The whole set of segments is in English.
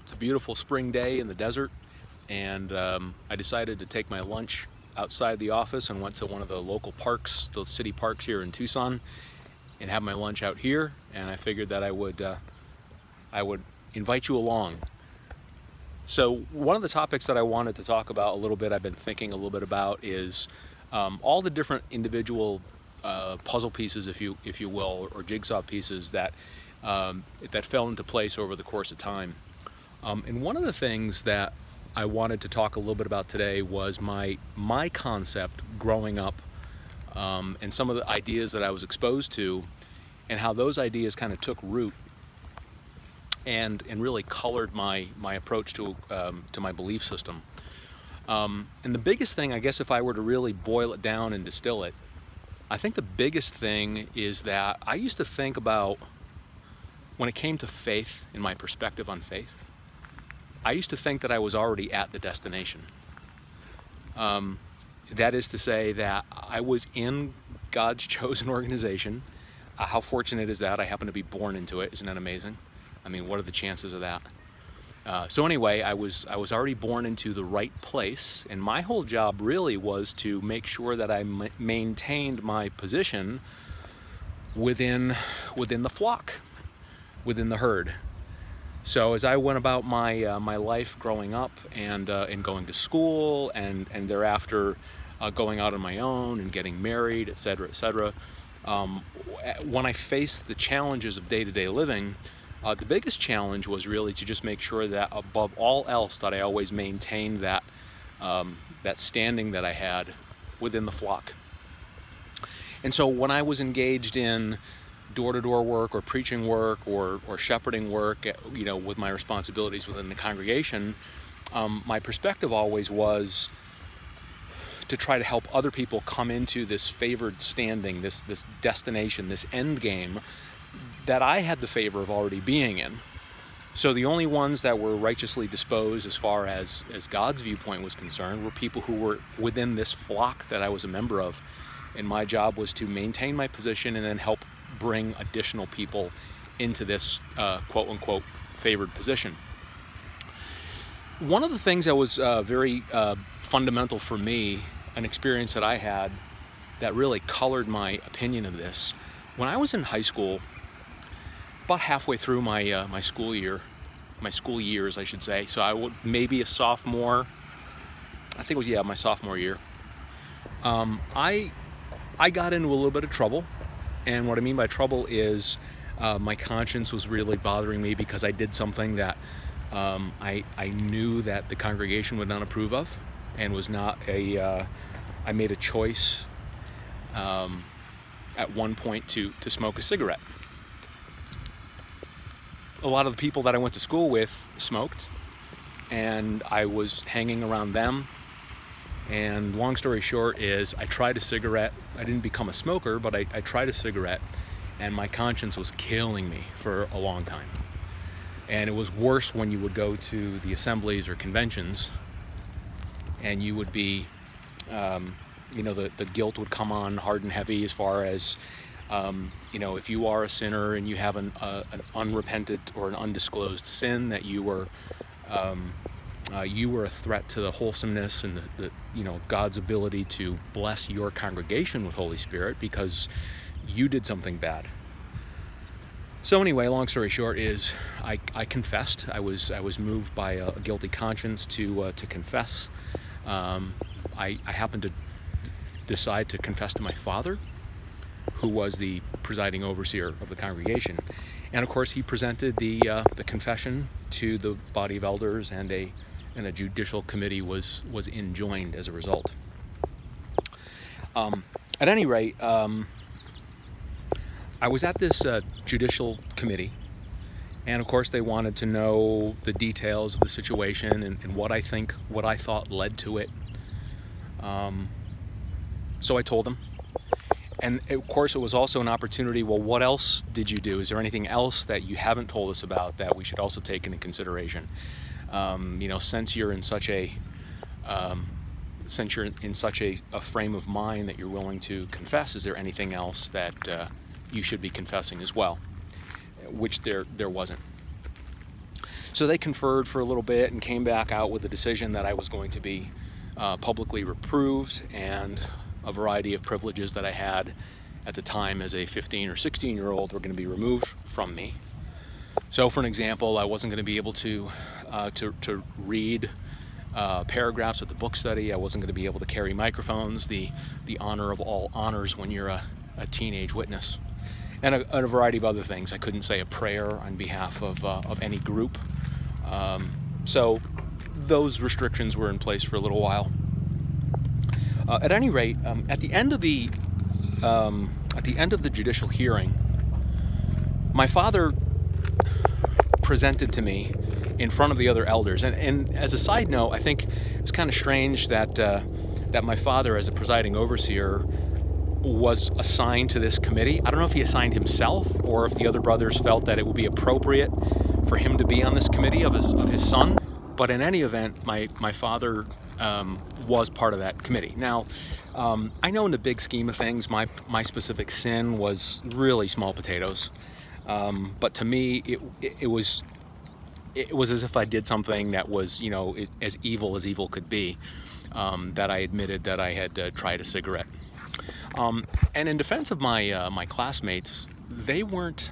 It's a beautiful spring day in the desert, and I decided to take my lunch outside the office and went to one of the local parks, the city parks here in Tucson, and have my lunch out here. And I figured that I would invite you along. So one of the topics that I wanted to talk about a little bit, I've been thinking a little bit about, is all the different individual puzzle pieces, if you will, or jigsaw pieces that fell into place over the course of time. And one of the things that I wanted to talk a little bit about today was my concept growing up, and some of the ideas that I was exposed to, and how those ideas kind of took root and really colored my approach to my belief system. And the biggest thing, I guess, if I were to really boil it down and distill it, I think the biggest thing is that I used to think about, when it came to faith and my perspective on faith, I used to think that I was already at the destination. That is to say that I was in God's chosen organization. How fortunate is that? I happen to be born into it. Isn't that amazing? I mean, what are the chances of that? So anyway, I was already born into the right place, and my whole job really was to make sure that I maintained my position within the flock, within the herd. So as I went about my life growing up and going to school and thereafter going out on my own and getting married, etc., etc., when I faced the challenges of day-to-day living, the biggest challenge was really to just make sure that above all else that I always maintained that standing that I had within the flock. And so when I was engaged in door-to-door work or preaching work or shepherding work, you know, with my responsibilities within the congregation, my perspective always was to try to help other people come into this favored standing, this destination, this end game that I had the favor of already being in. So the only ones that were righteously disposed as far as God's viewpoint was concerned were people who were within this flock that I was a member of. And my job was to maintain my position and then help bring additional people into this quote-unquote favored position. One of the things that was very fundamental for me, an experience that I had that really colored my opinion of this, when I was in high school, about halfway through my school years, I should say. So I would maybe a sophomore. I think it was, yeah, my sophomore year. I got into a little bit of trouble, and what I mean by trouble is my conscience was really bothering me because I did something that I knew that the congregation would not approve of, and was not a. I made a choice at one point to smoke a cigarette. A lot of the people that I went to school with smoked, and I was hanging around them. And long story short is, I tried a cigarette. I didn't become a smoker, but I tried a cigarette, and my conscience was killing me for a long time. And it was worse when you would go to the assemblies or conventions, and you would be, you know, the guilt would come on hard and heavy as far as, you know, if you are a sinner and you have an unrepented or an undisclosed sin, that you were a threat to the wholesomeness and the you know, God's ability to bless your congregation with Holy Spirit because you did something bad. So anyway, long story short is, I confessed. I was moved by a guilty conscience to confess. I happened to decide to confess to my father, who was the presiding overseer of the congregation, and of course he presented the confession to the body of elders, and a judicial committee was enjoined as a result. At any rate, I was at this judicial committee, and of course they wanted to know the details of the situation and what I thought led to it. So I told them. And of course it was also an opportunity, well, what else did you do? Is there anything else that you haven't told us about that we should also take into consideration? You know, since you're in such a frame of mind that you're willing to confess, is there anything else that you should be confessing as well? Which there wasn't. So they conferred for a little bit and came back out with a decision that I was going to be publicly reproved, and a variety of privileges that I had at the time as a 15 or 16-year-old were going to be removed from me. So for an example, I wasn't going to be able to read paragraphs of the book study. I wasn't going to be able to carry microphones, the honor of all honors when you're a teenage witness, and a variety of other things. I couldn't say a prayer on behalf of any group. So those restrictions were in place for a little while. At any rate, at the end of the judicial hearing, my father presented to me in front of the other elders, and as a side note, I think it's kind of strange that that my father, as a presiding overseer, was assigned to this committee. I don't know if he assigned himself or if the other brothers felt that it would be appropriate for him to be on this committee of his son. But in any event, my father was part of that committee. Now, I know in the big scheme of things, my specific sin was really small potatoes. But to me, it was as if I did something that was, you know, as evil could be, that I admitted that I had tried a cigarette. And in defense of my classmates, they weren't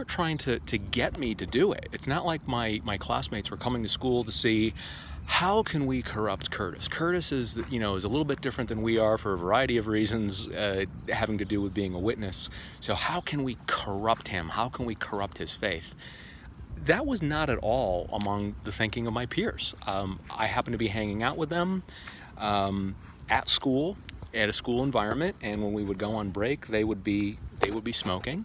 trying to get me to do it. It's not like my classmates were coming to school to see, how can we corrupt Curtis? Curtis is, you know, is a little bit different than we are for a variety of reasons, having to do with being a witness. So how can we corrupt him? How can we corrupt his faith? That was not at all among the thinking of my peers. I happened to be hanging out with them at school, at a school environment, and when we would go on break, they would be smoking.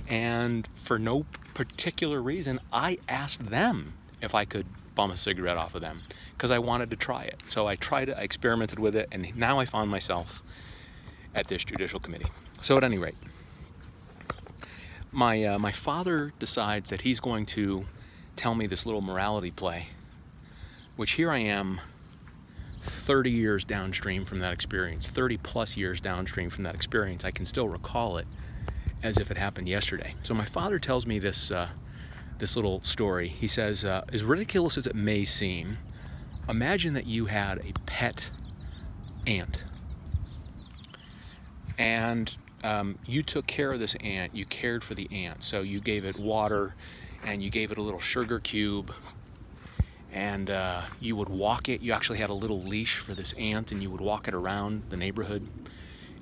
And for no particular reason, I asked them if I could bum a cigarette off of them, because I wanted to try it. So I tried it, I experimented with it, and now I found myself at this judicial committee. So at any rate, my father decides that he's going to tell me this little morality play, which here I am 30 years downstream from that experience, 30 plus years downstream from that experience. I can still recall it as if it happened yesterday. So my father tells me this little story. He says, as ridiculous as it may seem, imagine that you had a pet ant, and you took care of this ant, you cared for the ant. So you gave it water, and you gave it a little sugar cube, and you would walk it. You actually had a little leash for this ant, and you would walk it around the neighborhood,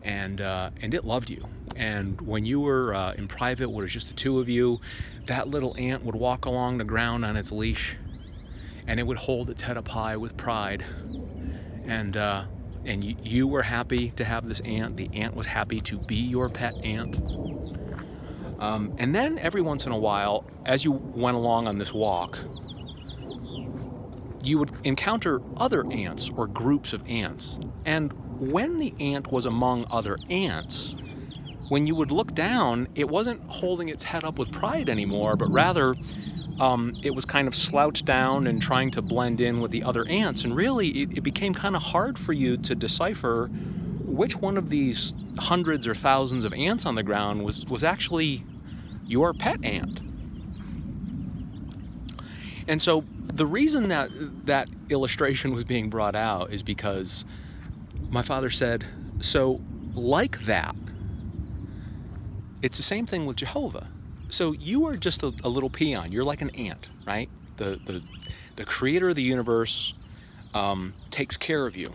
and it loved you. And when you were in private, where it was just the two of you, that little ant would walk along the ground on its leash, and it would hold its head up high with pride. And you were happy to have this ant. The ant was happy to be your pet ant. And then every once in a while, as you went along on this walk, you would encounter other ants or groups of ants. And when the ant was among other ants, when you would look down, it wasn't holding its head up with pride anymore, but rather it was kind of slouched down and trying to blend in with the other ants. And really, it became kind of hard for you to decipher which one of these hundreds or thousands of ants on the ground was actually your pet ant. And so the reason that illustration was being brought out is because my father said, so like that, it's the same thing with Jehovah. So you are just a little peon. You're like an ant, right? The creator of the universe takes care of you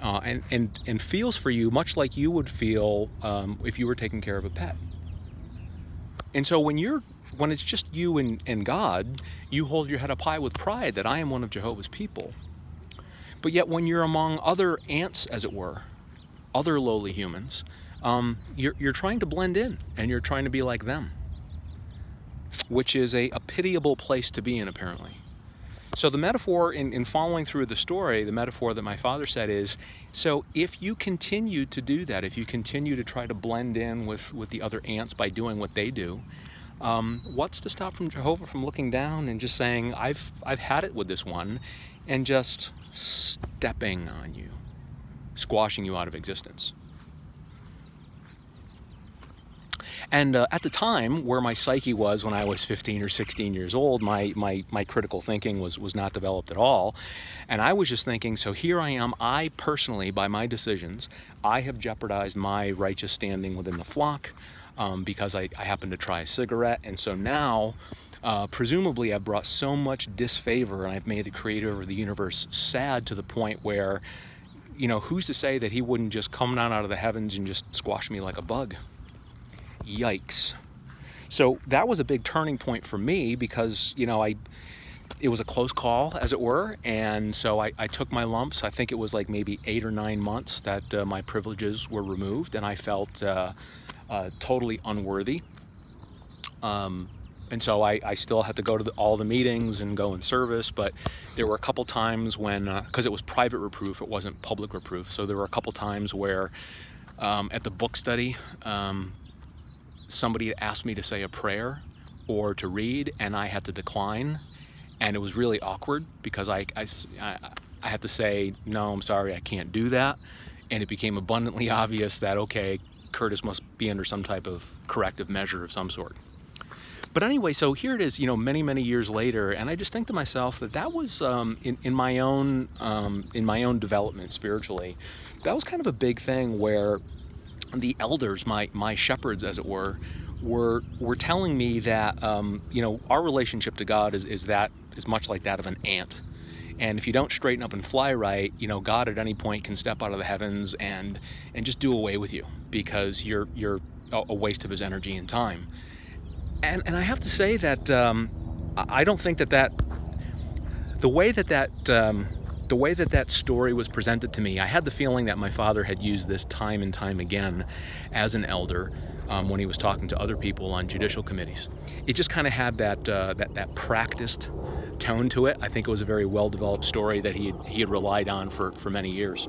and feels for you much like you would feel if you were taking care of a pet. And so when it's just you and God, you hold your head up high with pride that I am one of Jehovah's people. But yet when you're among other ants, as it were, other lowly humans, you're trying to blend in, and you're trying to be like them, which is a pitiable place to be in, apparently. So the metaphor in following through the story, the metaphor that my father said is, so if you continue to do that, if you continue to try to blend in with the other ants by doing what they do, what's to stop from Jehovah from looking down and just saying, I've had it with this one, and just stepping on you, squashing you out of existence? And at the time, where my psyche was when I was 15 or 16 years old, my critical thinking was not developed at all. And I was just thinking, so here I am, I personally, by my decisions, I have jeopardized my righteous standing within the flock because I happened to try a cigarette. And so now, presumably, I've brought so much disfavor and I've made the creator of the universe sad to the point where, you know, who's to say that he wouldn't just come down out of the heavens and just squash me like a bug? Yikes. So that was a big turning point for me because, you know, it was a close call, as it were, and so I took my lumps. I think it was like maybe 8 or 9 months that my privileges were removed, and I felt totally unworthy. And so I still had to go to all the meetings and go in service, but there were a couple times when, because it was private reproof, it wasn't public reproof, so there were a couple times where at the book study, somebody asked me to say a prayer or to read, and I had to decline, and it was really awkward because I had to say, no, I'm sorry, I can't do that, and it became abundantly obvious that, okay, Curtis must be under some type of corrective measure of some sort. But anyway, so here it is, you know, many, many years later, and I just think to myself that that was in my own development spiritually, that was kind of a big thing where the elders, my shepherds, as it were telling me that you know, our relationship to God is much like that of an ant, and if you don't straighten up and fly right, you know, God at any point can step out of the heavens and just do away with you because you're a waste of his energy and time. And I have to say that I don't think that the way that story was presented to me, I had the feeling that my father had used this time and time again as an elder when he was talking to other people on judicial committees. It just kind of had that practiced tone to it. I think it was a very well-developed story that he had relied on for many years.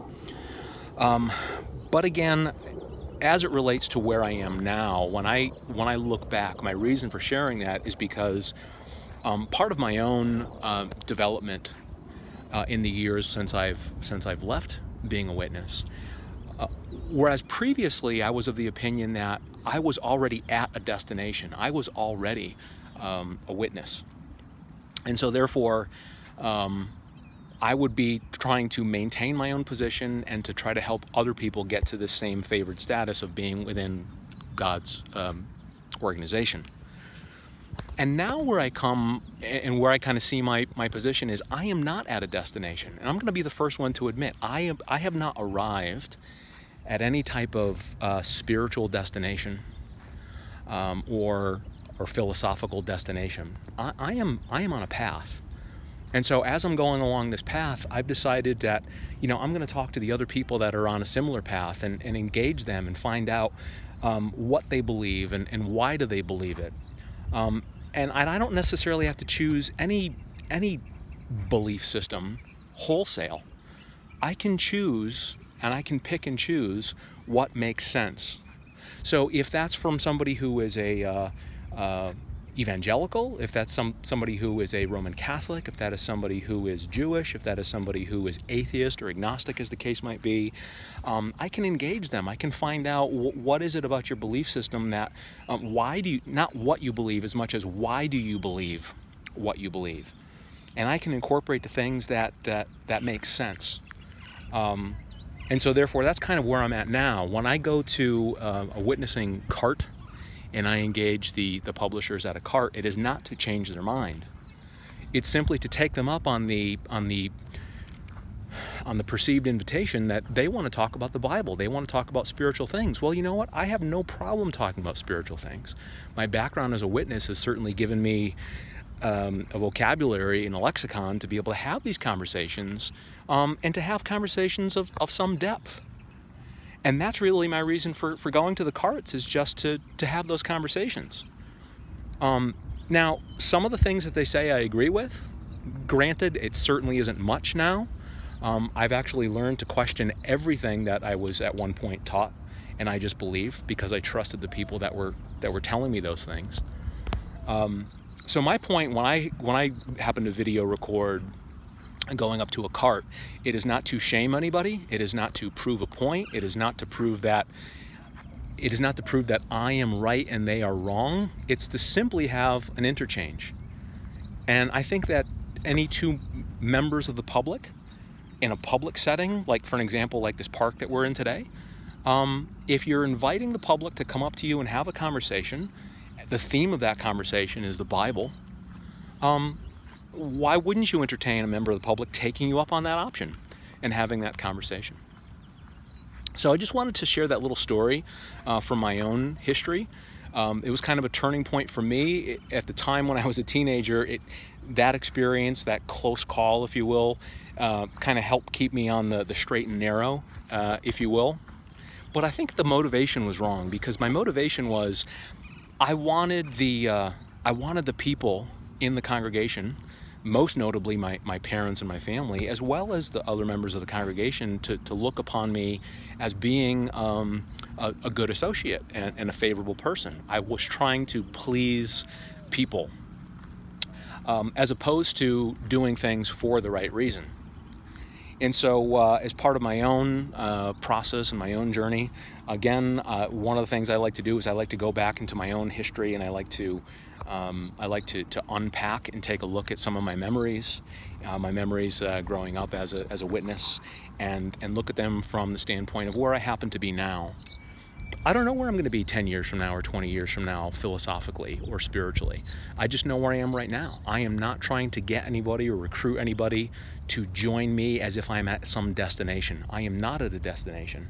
But again, as it relates to where I am now, when I look back, my reason for sharing that is because part of my own development in the years since I've left being a witness, whereas previously I was of the opinion that I was already at a destination, I was already a witness, and so therefore I would be trying to maintain my own position and to try to help other people get to the same favored status of being within God's organization. And now where I come and where I kind of see my position is I am not at a destination. And I'm going to be the first one to admit I have not arrived at any type of spiritual destination or philosophical destination. I am on a path. And so as I'm going along this path, I've decided that, you know, I'm going to talk to the other people that are on a similar path and engage them and find out what they believe and why do they believe it. And I don't necessarily have to choose any belief system wholesale. I can choose and I can pick and choose what makes sense. So if that's from somebody who is a evangelical, if that's somebody who is a Roman Catholic, if that is somebody who is Jewish, if that is somebody who is atheist or agnostic, as the case might be, I can engage them. I can find out what is it about your belief system that, why do you, not what you believe as much as why do you believe what you believe? And I can incorporate the things that make sense. And so therefore, that's kind of where I'm at now. When I go to a witnessing cart, and I engage the publishers at a cart, it is not to change their mind. It's simply to take them up on the perceived invitation that they want to talk about the Bible. They want to talk about spiritual things. Well, you know what? I have no problem talking about spiritual things. My background as a witness has certainly given me a vocabulary and a lexicon to be able to have these conversations and to have conversations of some depth. And that's really my reason for going to the carts, is just to have those conversations. Now, some of the things that they say I agree with. Granted, it certainly isn't much now. I've actually learned to question everything that I was at one point taught, and I just believed because I trusted the people that were telling me those things. So my point, when I happen to video record going up to a cart, it is not to shame anybody. It is not to prove a point. It is not to prove that It is not to prove that I am right and they are wrong. It's to simply have an interchange. And I think that any two members of the public in a public setting, like for an example, like this park that we're in today, if you're inviting the public to come up to you and have a conversation, the theme of that conversation is the Bible, why wouldn't you entertain a member of the public taking you up on that option and having that conversation? So I just wanted to share that little story from my own history. It was kind of a turning point for me. At the time when I was a teenager, that experience, that close call, if you will, kind of helped keep me on the straight and narrow, if you will. But I think the motivation was wrong, because my motivation was I wanted the people in the congregation, most notably my parents and my family, as well as the other members of the congregation, to look upon me as being a good associate and a favorable person. I was trying to please people, as opposed to doing things for the right reason. And so as part of my own process and my own journey, again, one of the things I like to do is I like to go back into my own history, and I like to unpack and take a look at some of my memories growing up as a witness, and look at them from the standpoint of where I happen to be now. I don't know where I'm going to be 10 years from now or 20 years from now, philosophically or spiritually. I just know where I am right now. I am not trying to get anybody or recruit anybody to join me as if I'm at some destination. I am not at a destination.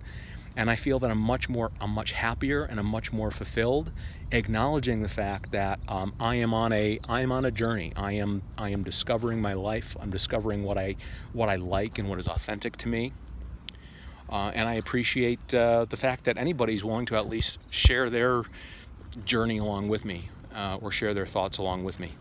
And I feel that I'm much happier and I'm much more fulfilled, acknowledging the fact that I am on a journey. I am discovering my life. I'm discovering what I like and what is authentic to me. And I appreciate the fact that anybody's willing to at least share their journey along with me, or share their thoughts along with me.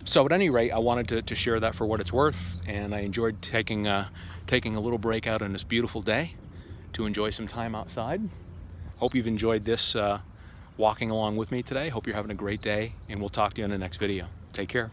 So at any rate, I wanted to share that for what it's worth, and I enjoyed taking a little break out on this beautiful day to enjoy some time outside. Hope you've enjoyed this walking along with me today. Hope you're having a great day, and we'll talk to you in the next video. Take care.